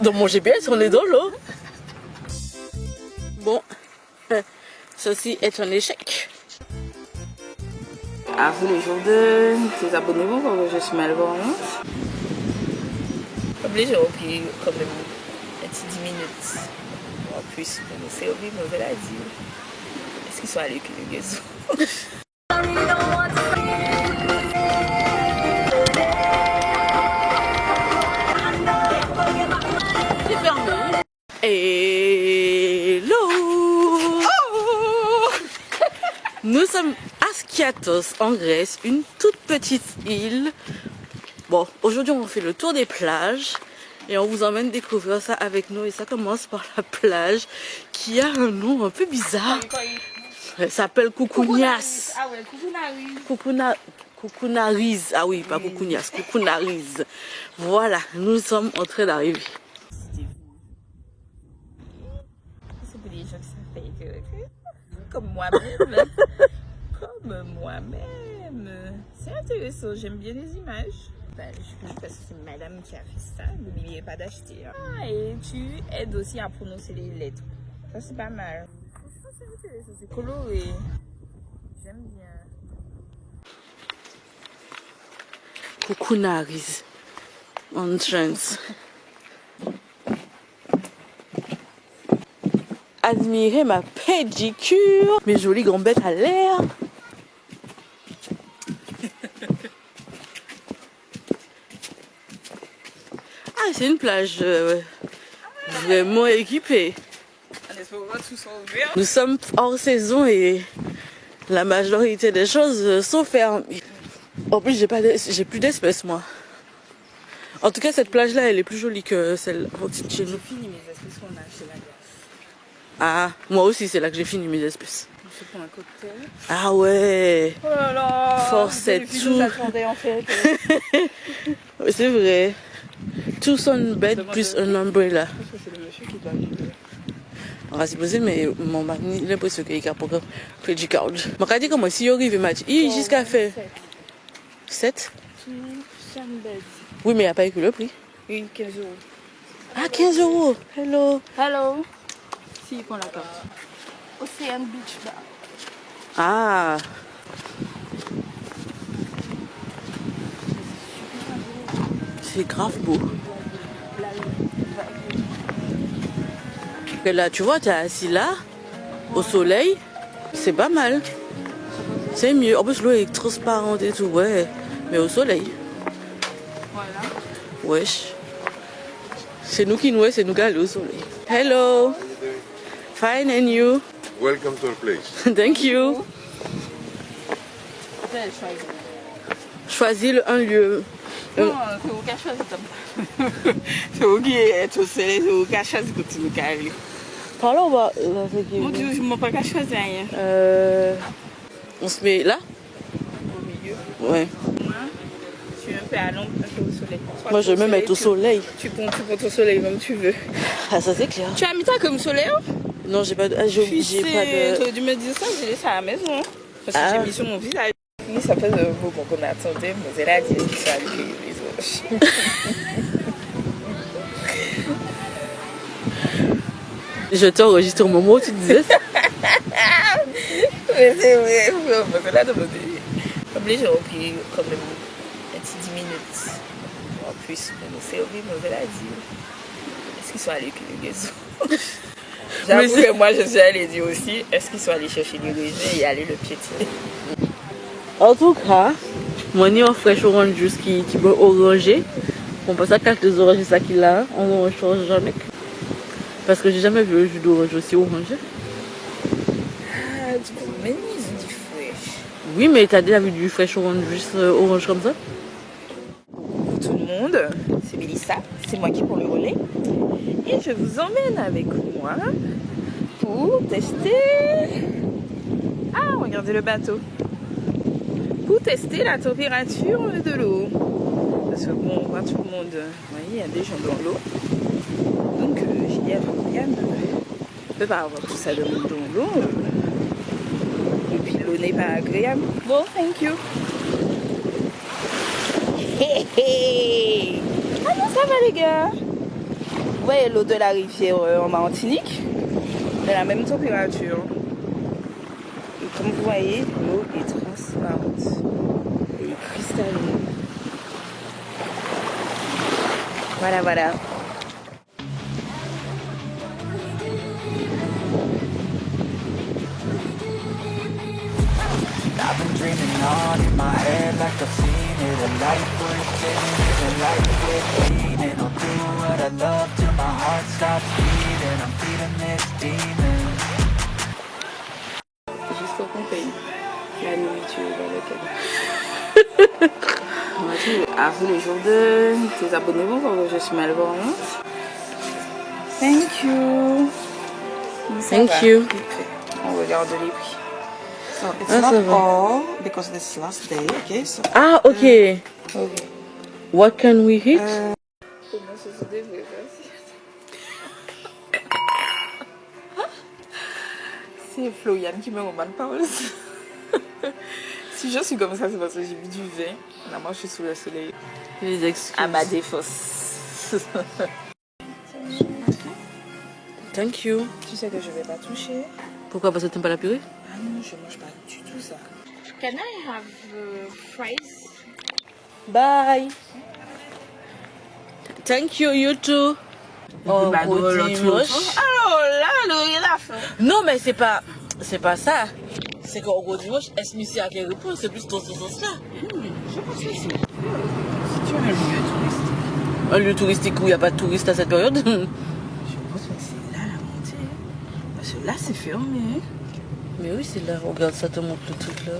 Dans mon GPS, on est dans l'eau. Bon, ceci est un échec. À vous les jours de vous abonnez-vous quand je suis mal vraiment. Obligé, j'ai repris quand même un petit 10 minutes. En plus, pour nous servir, mauvais la dire. Est-ce qu'ils sont allés que le gazou? Hello! Oh! Nous sommes à Skiathos en Grèce, une toute petite île. Bon, aujourd'hui on fait le tour des plages et on vous emmène découvrir ça avec nous. Et ça commence par la plage qui a un nom un peu bizarre. Elle s'appelle Koukounias. Ah ouais, Koukounias. Koukounias. Ah oui, pas Koukounias, Koukounias. Voilà, nous sommes en train d'arriver. Comme moi-même. Comme moi-même. C'est intéressant, j'aime bien les images. Ben, je pense que c'est madame qui a fait ça, n'oubliez pas d'acheter. Ah, et tu aides aussi à prononcer les lettres. Ça, c'est pas mal. Ça, c'est intéressant, c'est coloré. J'aime bien. Koukounias entrance. Admirez ma pédicure, mes jolies gambettes à l'air. Ah, c'est une plage vraiment équipée. Nous sommes hors saison et la majorité des choses sont fermées. En plus, j'ai plus d'espèces, moi. En tout cas, cette plage-là, elle est plus jolie que celle au-dessus de chez nous. J'ai fini mes espèces qu'on a acheté là-bas. Ah, moi aussi, c'est là que j'ai fini mes espèces. Je prends un cocktail. Ah ouais. Oh là là. Forcet tout. J'attendais en fait. Oui, c'est vrai. Tout son bed plus un umbrella. Je pense que c'est le monsieur qui doit vivre. On va se poser, mais mon mari, il a l'impression qu'il y a un crédit card. Je me dis comment si il arrive, il jusqu'à faire 7. Tout sunbed. Oui, mais il n'y a pas écrit le prix. Oui, 15 €. Ah, 15 €. Hello. Hello. Si, il prend la carte. Ocean Beach Bar. Ah. C'est grave beau. Et là, tu vois, tu es assis là, au soleil. C'est pas mal. C'est mieux. En plus, l'eau est transparente et tout, ouais. Mais au soleil. Voilà. Wesh. C'est nous qui nous, c'est nous qui allons au soleil. Hello. Fine, and you? Welcome to our place. Thank you. Choisis un lieu. Non, c'est vous qui choisissez. C'est vous qui êtes au soleil, c'est vous qui choisissez que tu veux aller. Parlons, on va. Mon Dieu, je ne m'en pas qu'à choisir rien. On se met là? Au milieu. Ouais. Moi, je suis un peu à l'ombre, un peu au soleil. Moi, je vais même être au soleil. Tu prends ton soleil comme tu veux. Ah, ça c'est clair. Tu as mis ça comme soleil? Non, j'ai pas de. Ah, j'ai pas de. Tu aurais dû me dire ça, j'ai laissé à la maison. Parce que j'ai mis sur mon visage. Oui, ça fait un beau qu'on attendait, mais elle a dit que ça allait payer les autres. Je t'enregistre au moment où tu disais ça. Mais c'est vrai, c'est là de me dire. Obligé, j'ai repris quand même un petit 10 minutes. En plus, pour nous servir, mauvais la dire. Est-ce qu'ils sont allés que le gazou? J'avoue que moi, je suis allée dire aussi, est-ce qu'ils sont allés chercher les raisins et aller le piétiner? En tout cas, moi, ni un fraîche orange juice qui peut oranger. On passe à 4 oranges, c'est ça qu'il a. On ne change jamais. Parce que j'ai jamais vu un jus d'orange aussi orangé. Ah, du coup, mais ils du fraîche. Oui, mais t'as déjà vu du fraîche orange juice orange comme ça? Bonjour tout le monde, c'est Mélissa, c'est moi qui prends le relais. Et je vous emmène avec moi pour tester... Ah, regardez le bateau. Pour tester la température de l'eau. Parce que bon, on voit tout le monde, vous voyez, il y a des gens dans l'eau. Donc j'ai dit à Floriane, on ne peut pas avoir tout ça de monde dans l'eau. Et puis l'eau n'est pas agréable. Bon, thank you. Hé hé. Ah non, ça va les gars. Vous voyez l'eau de la rivière en Martinique, de la même température. Et comme vous voyez, l'eau est transparente et cristalline. Voilà, voilà. I've been dreaming on in my head like I've seen it. A life worth living is a life with meaning. I'll do what I love till my heart stops beating. I'm feeding this demon. Jusqu'au qu'on paye la nourriture dans lequel. On va dire, à vous le jour de tes abonnez-vous quand je suis malveillante. Thank you. Thank you. On regarde les prix. So it's Ah, not ça va. all because this last day, okay? So Ah, ok. Ok. What can we eat? Comment ce sont des vraies C'est Florian qui me remonte pas aussi. Si je suis comme ça, c'est parce que j'ai bu du vin. Là, moi, je suis sous le soleil. Les excuses. À ma défense. Thank you. Tu sais que je vais pas toucher. Pourquoi? Parce que t'aimes pas la purée? Ah non, je mange pas du tout ça. Can I have fries? Bye. Thank you, you too. Oh, gros dimanche. Alors là, il a faim. Non, mais c'est pas ça. C'est qu'au gros dimanche, est-ce que c'est à quelle réponse? C'est plus dans ce sens-là. Je pense que c'est. Si tu as un lieu touristique. Un lieu touristique où il n'y a pas de touristes à cette période. Je pense que c'est là la montée. Parce que là, c'est fermé. Mais oui, c'est là. Regarde, ça te montre le truc là.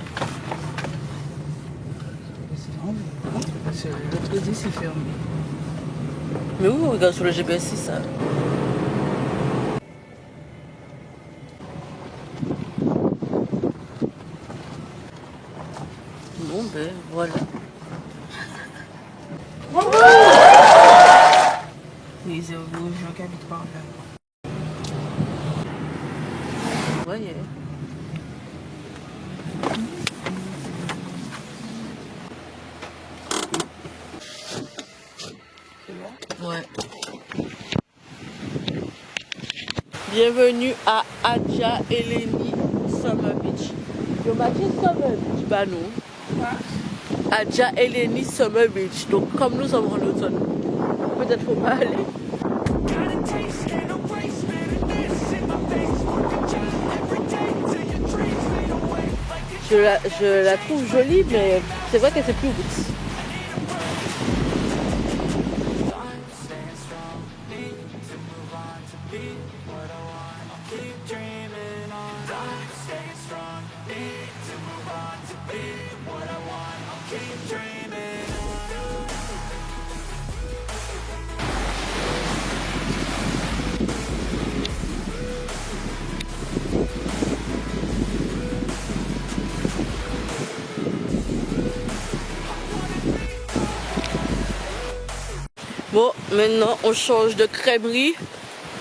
Parce que l'autre côté, c'est fermé. Mais oui, regarde sur le GPS, c'est ça. Bon, ben voilà. Oui, c'est aux gens qui habitent par là. Vous voyez. Ouais. Bienvenue à Adja Eleni Summer Beach. Yo m'a dit Summer Beach, bah non. Adja Eleni Summer Beach. Donc comme nous sommes en automne, peut-être faut pas aller. Je la trouve jolie, mais c'est vrai que c'est plus roots. Bon, maintenant on change de crèmerie.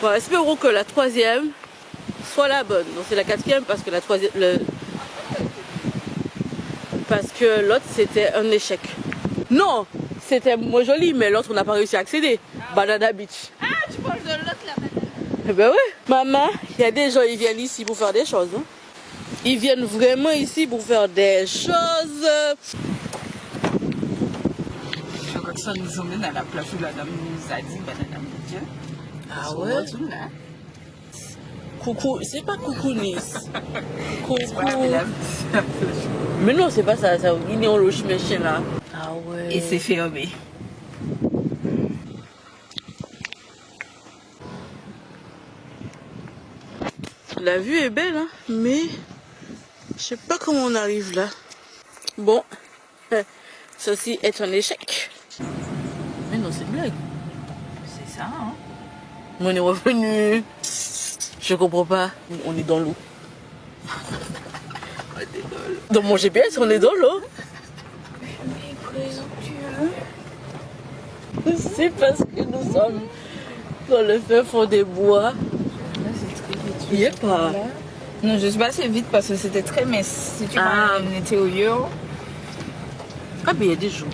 Bon, espérons que la troisième soit la bonne. Donc c'est la quatrième parce que la troisième, parce que l'autre c'était un échec. Non, c'était moins joli, mais l'autre on n'a pas réussi à accéder. Banana Beach. Ah, tu parles de l'autre là maintenant. Eh ben ouais, maman, il y a des gens ils viennent ici pour faire des choses. Hein. Ils viennent vraiment ici pour faire des choses. Je crois que ça nous emmène à la place où la dame nous a dit banana beach. Ah ouais. Coucou, c'est pas coucou Nice. Coucou. Mais non, c'est pas ça, ça il est en loge machin là. Ah ouais. Et c'est fermé. La vue est belle, hein, mais je sais pas comment on arrive là. Bon, ceci est un échec. Mais non, c'est une blague. C'est ça, hein. On est revenu. Je comprends pas. On est dans l'eau. Dans mon GPS, on est dans l'eau. C'est parce que nous sommes dans le fin fond des bois. Là, c'est très vite. Il y est pas. Non, je suis passée vite parce que c'était très mince. Si tu Ah. on était au lieu. Ah, mais il y a des jours.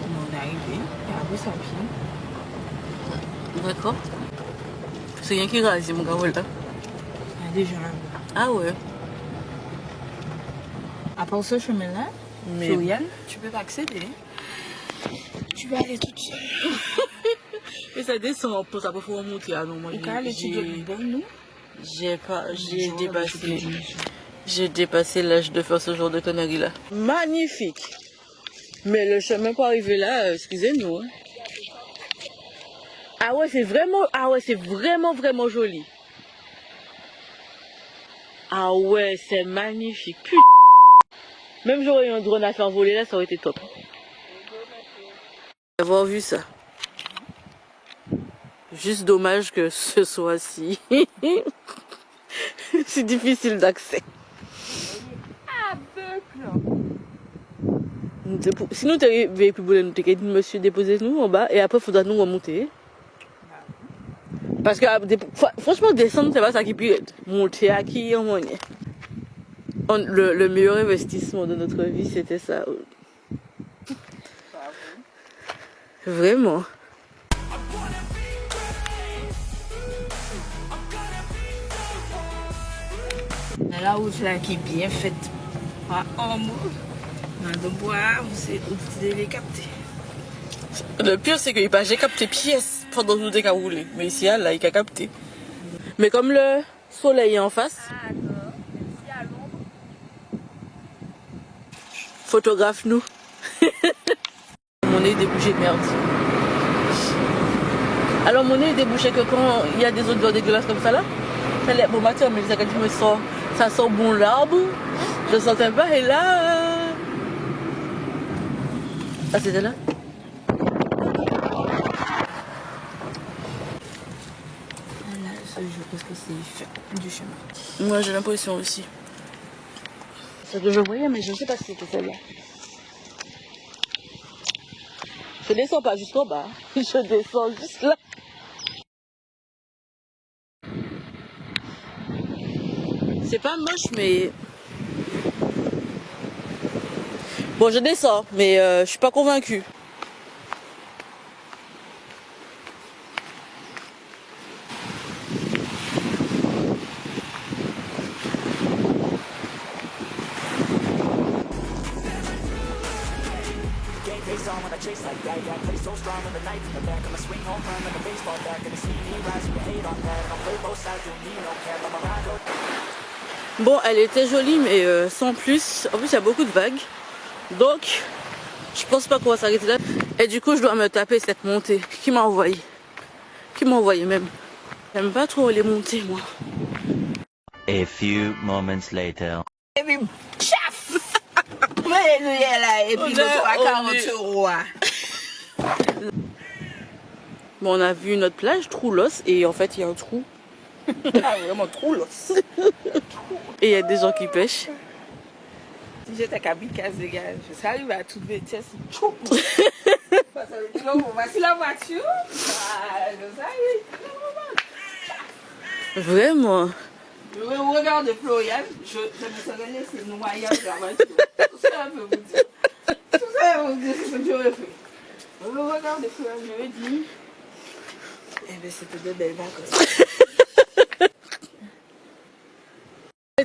On est arrivé. Et après, sans pied. D'accord. C'est rien qui rase, mon gars, voilà. Il y a des gens là-bas. Ah ouais. À part ce chemin-là, Mais- Floriane, tu peux pas accéder. Tu vas aller toute seule. Et ça descend, pour ça, pour remonter. Ah non, moi, Au cas où tu veux bon, nous. J'ai dépassé l'âge de faire ce genre de conneries là. Magnifique. Mais le chemin pour arriver là, excusez-nous. Hein. Ah ouais, c'est vraiment, vraiment joli. Ah ouais, c'est magnifique. Putain. Même j'aurais eu un drone à faire voler là, ça aurait été top. Avoir vu ça. Juste dommage que ce soit si. C'est difficile d'accès. Sinon, tu avais plus beau nous dit monsieur, déposez-nous en bas et après, il faudra nous remonter. Parce que franchement, descendre, c'est pas ça qui peut monter à qui en monnaie. Le meilleur investissement de notre vie, c'était ça. Vraiment. La route là qui est bien faite par homme. Dans le bois, vous devez capter. Le pire, c'est que j'ai capté pièces pendant que nous étions roulés. Mais ici, là, il a capté. Mais comme le soleil est en face, photographe-nous. Mon nez est débouché, merde. Alors, mon nez est débouché que quand il y a des odeurs dégueulasses comme ça là, ça l'air bon matin, mais quand je me sens, ça sent bon l'arbre. Je ne sentais pas, et là. Ah, c'était là? Là, ce jour, parce que c'est du chemin. Moi, j'ai l'impression aussi. Ça que je voyais, mais je ne sais pas si c'était celle-là. Je descends pas jusqu'au bas. Je descends juste là. C'est pas moche, mais... Bon, je descends, mais je suis pas convaincue. Bon, elle était jolie, mais sans plus. En plus, il y a beaucoup de vagues. Donc, je pense pas qu'on va s'arrêter là. Et du coup, je dois me taper cette montée. Qui m'a envoyé? Qui m'a envoyé même? J'aime pas trop les montées, moi. A few moments later. Et puis, chaf! Mais nous y est là, et puis nous sommes à 40 euros. Bon, on a vu notre plage, Troulos, et en fait, il y a un trou. Ah, vraiment trop l'os. Et il y a des gens qui pêchent. Si j'étais kamikaze, les gars, je serais arrivé à toute vitesse. Tchou! Voici la voiture. Ah, Vraiment. je regarde Floriane, je me serais laissé noyer dans la voiture. Tout ça, je peux vous dire. Tout ça, je peux vous dire ce que j'aurais fait. Je regarde Floriane, je me dis. Eh bien, c'était de belles vacances.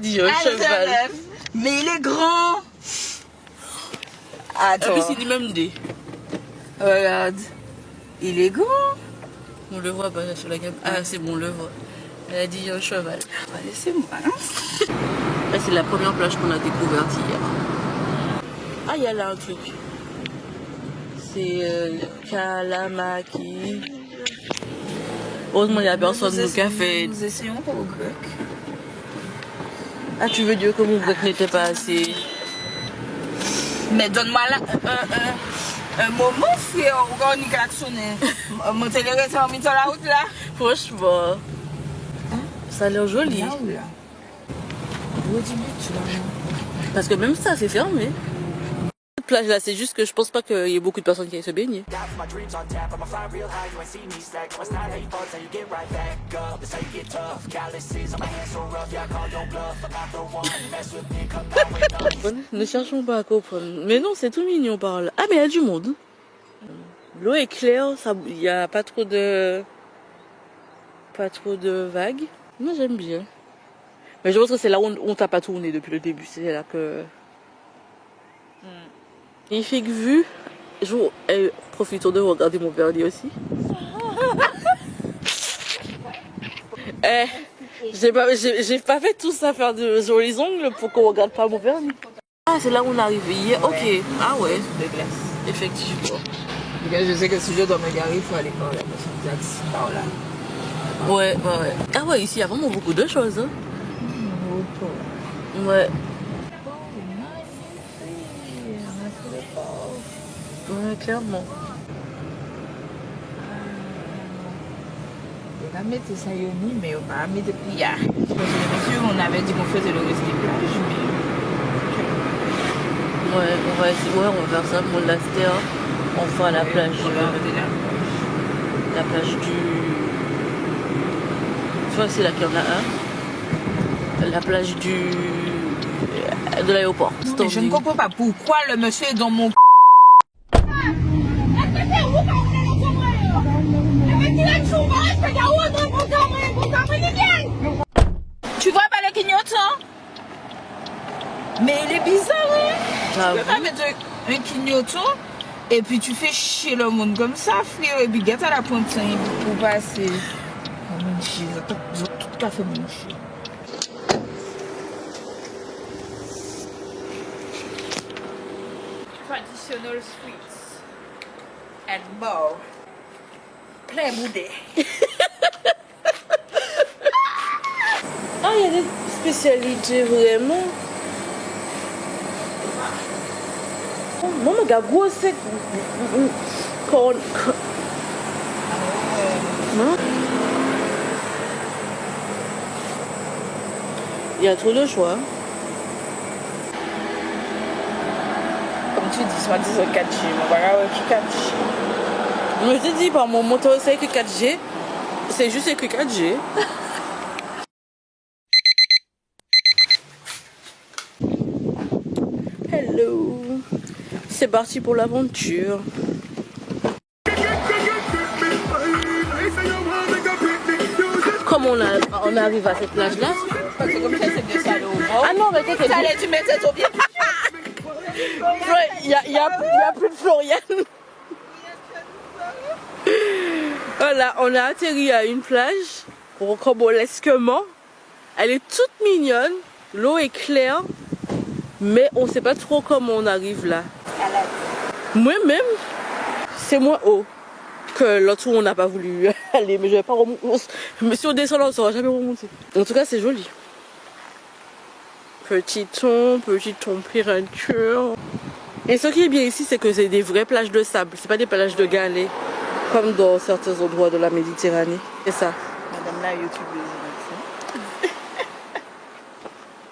Dit un cheval. Mais il est grand. En Attends. plus, il dit même des. Regarde. Il est grand. On le voit pas sur la gamme. Ah, c'est bon, on le voit. Elle a dit un cheval. Laissez-moi. Là, c'est la première plage qu'on a découverte hier. Ah, il y a là un truc. C'est Kalamaki. Heureusement, il n'y a personne au café. Nous essayons pas au grec. Ah, tu veux dire que mon grec n'était pas assez. Mais donne-moi là un moment, frère, on y klaxonner. Montez les récents, mis sur la route là. Franchement. Ça a l'air joli. Là ou là? Où est-ce que tu là? Parce que même ça, c'est fermé. Cette plage là, c'est juste que je pense pas qu'il y ait beaucoup de personnes qui aillent se baigner. Ne cherchons pas à comprendre. Mais non, c'est tout mignon par là. Ah, mais il y a du monde. L'eau est claire, il n'y a pas trop de vagues. Moi j'aime bien. Mais je pense que c'est là où on t'a pas tourné depuis le début. C'est là que... Magnifique vue. Profitons de regarder mon vernis aussi. J'ai pas fait tout ça faire de jolis ongles pour qu'on regarde pas mon vernis. Ah, c'est là où on est arrivé hier. Ok. Ah ouais. De glace. Effectivement. Je sais que si je dois me garer, il faut aller par là. Parce que c'est d'ici par là. Ouais. Ah ouais, ici il y a vraiment beaucoup de choses. Hein. Ouais. Ouais, clairement. On va mettre ça yoni, mais on va mettre pliard. Parce que les messieurs, on avait dit qu'on faisait le reste des plages, mais... Ouais, on va essayer, ouais, on va faire ça pour l'Aster. On fera la plage. La plage du... Tu vois, c'est là qu'il y en a un. La plage de l'aéroport. Mais je ne comprends pas pourquoi le monsieur est dans mon... Tu vois pas le clignotant? Mais il est bizarre, hein? Tu peux pas mettre un clignotant et puis tu fais chier le monde comme ça, frère, et puis gâte à la pointe pour passer. Oh mon Dieu, ils ont tout à fait mon chien. Traditional sweets and more. Plein boudet. Ah, il y a des spécialités vraiment. Moi, je regarde gros sec. Il y a trop de choix. Comme tu dis, soi-disant 4G, on va regarder 4G. Je te dis, par mon moteur, c'est que 4G. C'est juste écrit 4G. Hello. C'est parti pour l'aventure. Comme on arrive à cette plage-là. Parce que comme ça, c'est bien salé au bord. Ah non, mais t'inquiète. Ça allait, tu mettais ton pied. Il y a plus de Floriane. Voilà, on a atterri à une plage rocambolesquement. Elle est toute mignonne, l'eau est claire, mais on sait pas trop comment on arrive là. Moi-même, c'est moins haut que l'autre où on n'a pas voulu aller, mais je vais pas remonter. Mais si on descend là, on ne saura jamais remonter. En tout cas, c'est joli. Petit ton peinture. Et ce qui est bien ici, c'est que c'est des vraies plages de sable, c'est pas des plages de galets. Comme dans certains endroits de la Méditerranée. C'est ça. Madame la youtubeuse.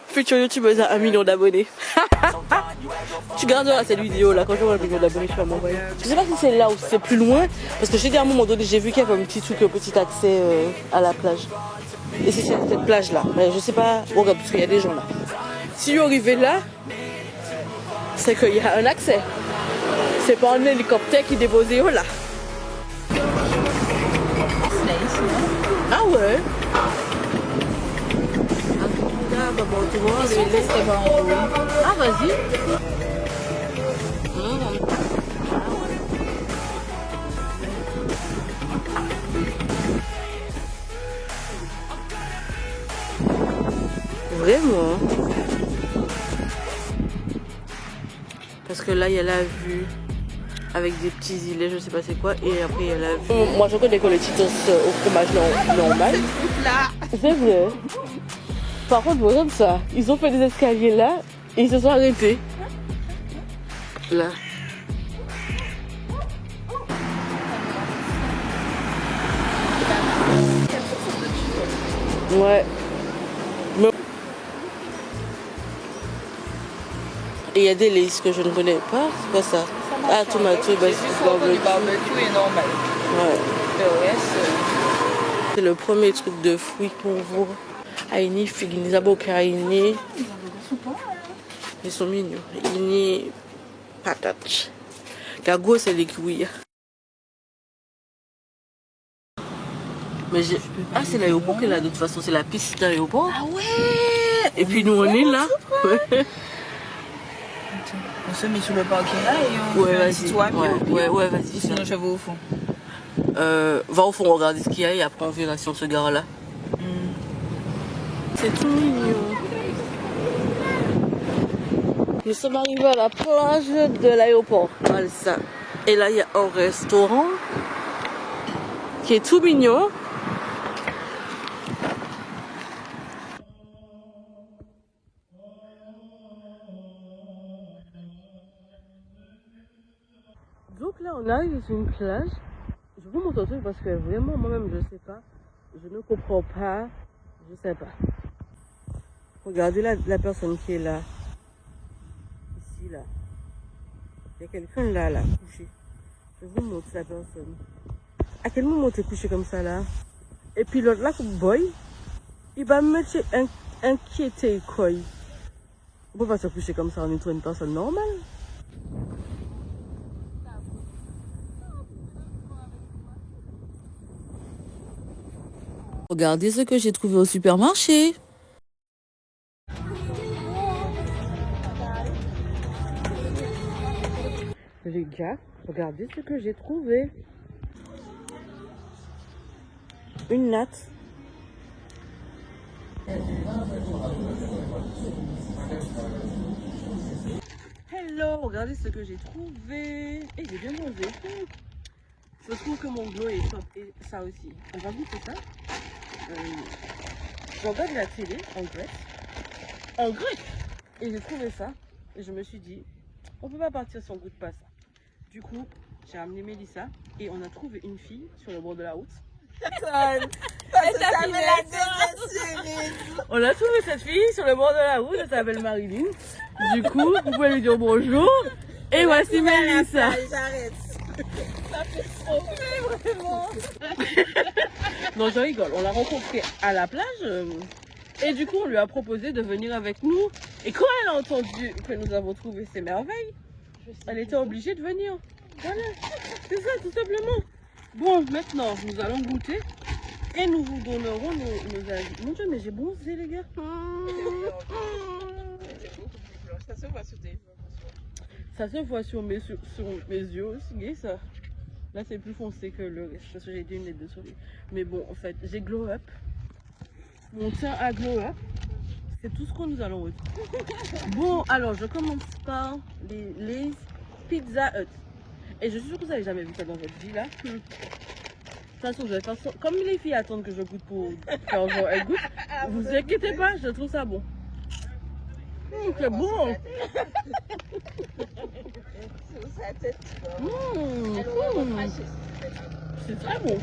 Future youtubeuse à 1 million d'abonnés. Tu garderas cette vidéo là quand j'aurai 1 million d'abonnés, tu vas m'envoyer. Je sais pas si c'est là ou si c'est plus loin. Parce que j'ai dit à un moment donné, j'ai vu qu'il y avait un petit truc, un petit accès à la plage. Et c'est cette plage là. Mais je sais pas. Regarde, parce qu'il y a des gens là. Si vous arrivez là, c'est qu'il y a un accès. C'est pas un hélicoptère qui dépose là. Ah ouais. Ah vas-y. Vraiment. Parce que là il y a la vue avec des petits îlets, je sais pas c'est quoi, et après il y a la vue. Moi je connais que le Titos au fromage normal. C'est vrai. Par contre, regarde ça. Ils ont fait des escaliers là et ils se sont arrêtés. Là. Ouais. Et il y a des laces que je ne connais pas. C'est quoi ça? Ah, tomato, barbecue. Le barbecue est normal. Ouais. Le reste... C'est le premier truc de fruits pour vous. Aini, figues, zaboka, aini. Ils sont mignons. Aini, patates. Gago, c'est les kiwis. Mais j'ai... Ah, c'est l'aéroport qui est là, de toute façon, c'est la piste d'aéroport. Ah ouais. Et puis nous, on est là. Ouais, On se met sur le parking là et on ouais, fait un vas-y. petit toit. Ouais, vas-y. Sinon, je vais au fond. Va au fond, regarder ce qu'il y a et après on verra si on se gare là. C'est tout mignon. Nous sommes arrivés à la plage de l'aéroport Malsain. Et là, il y a un restaurant qui est tout mignon. Donc là, on arrive sur une plage. Je vous montre un truc parce que vraiment, moi-même, je sais pas. Je ne comprends pas. Je sais pas. Regardez la personne qui est là. Ici, là. Il y a quelqu'un là, couché. Je vous montre la personne. À quel moment t'es couché comme ça, là? Et puis l'autre là, boy, il va me mettre inquiété, quoi. On peut pas se coucher comme ça, on est trop une personne normale. Regardez ce que j'ai trouvé au supermarché. Les gars, regardez ce que j'ai trouvé. Une natte. Hello, regardez ce que j'ai trouvé. Et j'ai bien mangé. Je trouve que mon glow est top. Et ça aussi. On va goûter ça. Je regarde la télé en Grèce. En Grèce. Et j'ai trouvé ça. Et je me suis dit, on peut pas partir si on goûte pas ça. Du coup, j'ai amené Mélissa et on a trouvé une fille sur le bord de la route. On a trouvé cette fille sur le bord de la route, elle s'appelle Marilyn. Du coup, vous pouvez lui dire bonjour. Et voici Mélissa. J'arrête. Ça fait trop peur, vraiment. Non, je rigole. On l'a rencontrée à la plage. Et du coup, on lui a proposé de venir avec nous. Et quand elle a entendu que nous avons trouvé ces merveilles, elle était obligée de venir. Voilà, c'est ça, tout simplement. Bon, maintenant, nous allons goûter. Et nous vous donnerons nos avis. Mon Dieu, mais j'ai bronzé, les gars. Ça se voit sur tes yeux. Ça se voit sur mes yeux aussi, ça. Là, c'est plus foncé que le reste, parce que j'ai été une des deux soleils. Mais bon, en fait, j'ai glow up. Mon teint a glow up. C'est tout ce que nous allons retrouver. Bon, alors, je commence par les Pizza Hut. Et je suis sûre que vous n'avez jamais vu ça dans votre vie, là. De toute façon, je vais faire ça. Comme les filles attendent que je goûte pour faire genre, elles goûtent, vous inquiétez pas, je trouve ça bon. C'est bon. C'est très bon.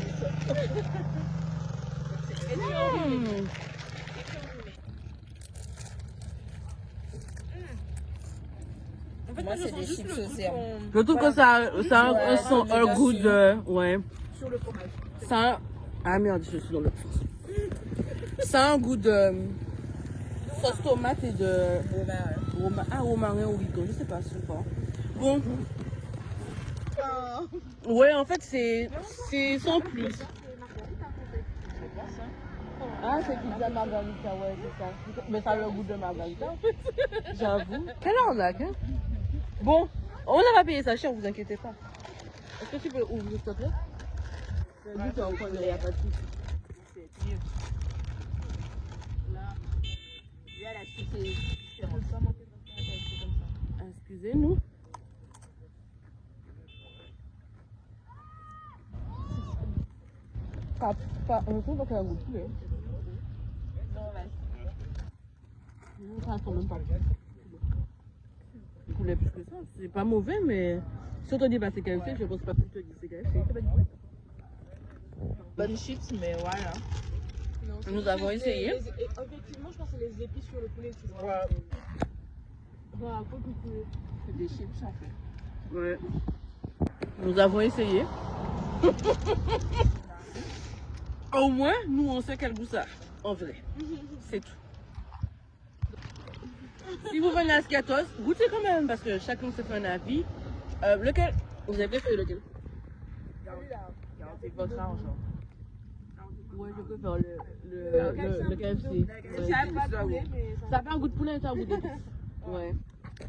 Moi, c'est des chips aux herbes. Je trouve que ça a un goût de... Ouais. Sur le fromage. Ça a... Ah merde, je suis dans le sens. Ça a un goût de sauce tomate et de... romarin ou rico, je sais pas, je sais pas. Bon. Ouais, en fait, c'est sans plus. Ah, c'est pizza margarita, ouais, c'est ça. Mais ça a le goût de margarita, en fait. J'avoue. Quelle arnaque, hein? Bon, on a pas payé ça cher, vous inquiétez pas. Est-ce que tu peux ouvrir, s'il te plaît? Le but est en coin, il n'y a pas de souci. C'est mieux. Là, la suite est différente. Excusez-nous. Je trouve qu'il y a un goût de poulet. Non, vas-y. Ça sent même pas le poulet plus que ça. C'est pas mauvais, mais si on te dit bah, c'est KFC, je pense pas que tu te dis c'est KFC. C'est pas du tout. Bonne chips, mais voilà. Nous avons essayé. Objectivement, je pense que c'est les épices sur le poulet, tu vois. Dans la côte du poulet. C'est des chips, en fait. Ouais. Nous avons essayé. Au moins, nous, on sait quel goût ça a, en vrai. C'est tout. Si vous venez à Skiathos, goûtez quand même, parce que chacun se fait un avis. Lequel? Vous avez préféré lequel? Gardez votre argent. Ouais, je préfère le KFC. Ouais. Ça fait un goût de poulet et ça a un goût d'épices. Ouais,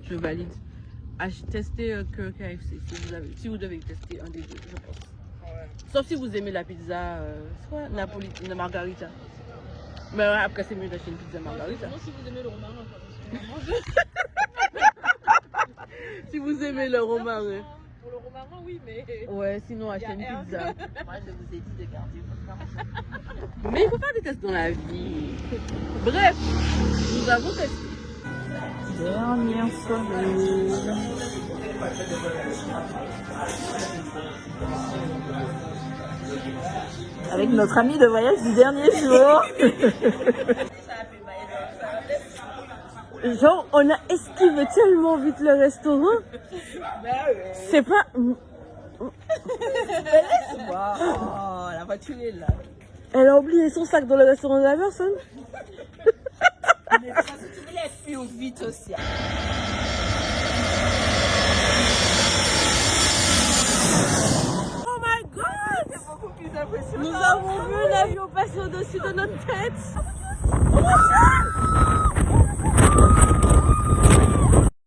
je valide. Testez que KFC si vous devez tester un des deux, je pense. Sauf si vous aimez la pizza, c'est quoi, la margarita. Mais après, c'est mieux d'acheter une pizza margarita. Non, si vous aimez le romarin. Si vous aimez le romarin. Pour le romarin, oui, mais. Ouais, sinon, achetez une pizza. Moi, je vous ai dit de garder votre argent. Mais il faut faire des tests dans la vie. Bref, nous avons testé. Dernière soirée. Avec notre ami de voyage du dernier jour. Genre, on a esquivé tellement vite le restaurant. C'est pas... Oh, la voiture est là. Elle a oublié son sac dans le restaurant de la personne. Mais parce que tu voulais fuir vite aussi. Oh my god! C'est beaucoup plus impressionnant. Nous avons vu l'avion passer au-dessus de notre tête.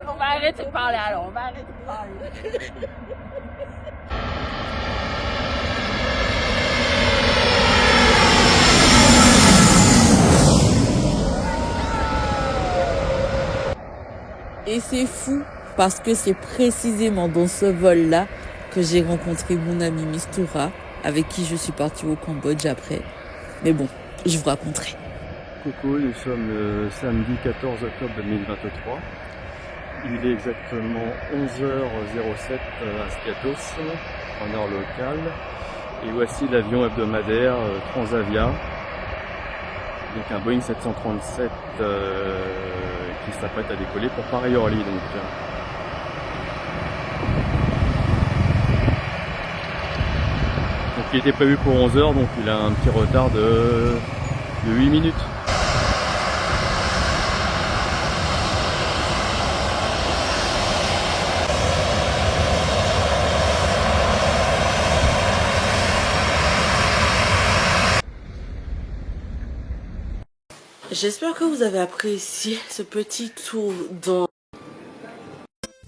On va arrêter de parler alors, on va arrêter de parler. Et c'est fou parce que c'est précisément dans ce vol-là que j'ai rencontré mon ami Mistoura, avec qui je suis partie au Cambodge après. Mais bon, je vous raconterai. Coucou, nous sommes le samedi 14 octobre 2023. Il est exactement 11h07 à Skiathos, en heure locale. Et voici l'avion hebdomadaire Transavia. Donc un Boeing 737 qui s'apprête à décoller pour Paris-Orly. Donc il était prévu pour 11h, donc il a un petit retard de 8 minutes. J'espère que vous avez apprécié ce petit tour dans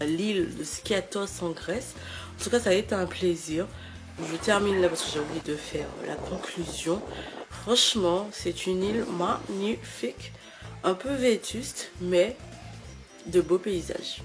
l'île de Skiathos en Grèce. En tout cas, ça a été un plaisir. Je termine là parce que j'ai oublié de faire la conclusion. Franchement, c'est une île magnifique, un peu vétuste, mais de beaux paysages.